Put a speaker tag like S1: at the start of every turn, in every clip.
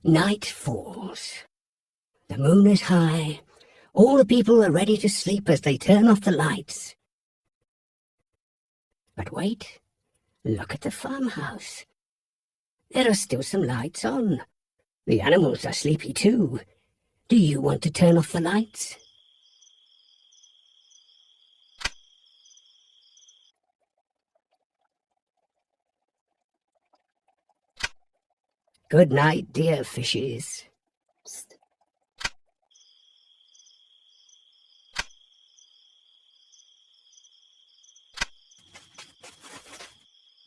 S1: Night falls. The moon is high. All the people are ready to sleep as they turn off the lights. But wait, look at the farmhouse. There are still some lights on. The animals are sleepy too. Do you want to turn off the lights? Good night, dear fishes.
S2: Psst.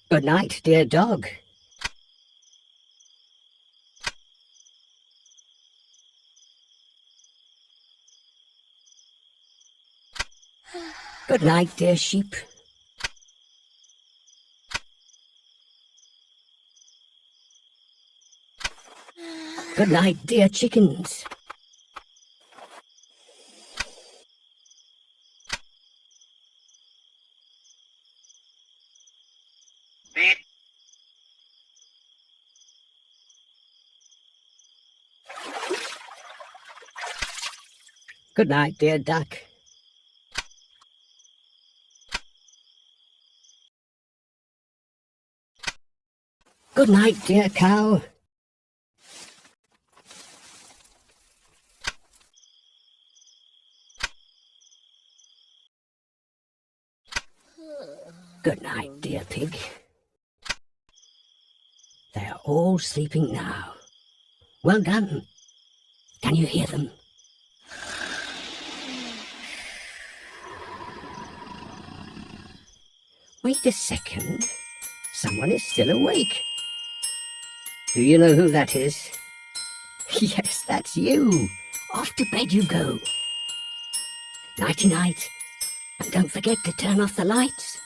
S1: Good night, dear dog. Good night, dear sheep. Good night, dear chickens. Good night, dear duck. Good night, dear cow. Good night, dear pig. They are all sleeping now. Well done. Can you hear them? Wait a second. Someone is still awake. Do you know who that is? Yes, that's you. Off to bed you go. Nighty-night. And don't forget to turn off the lights.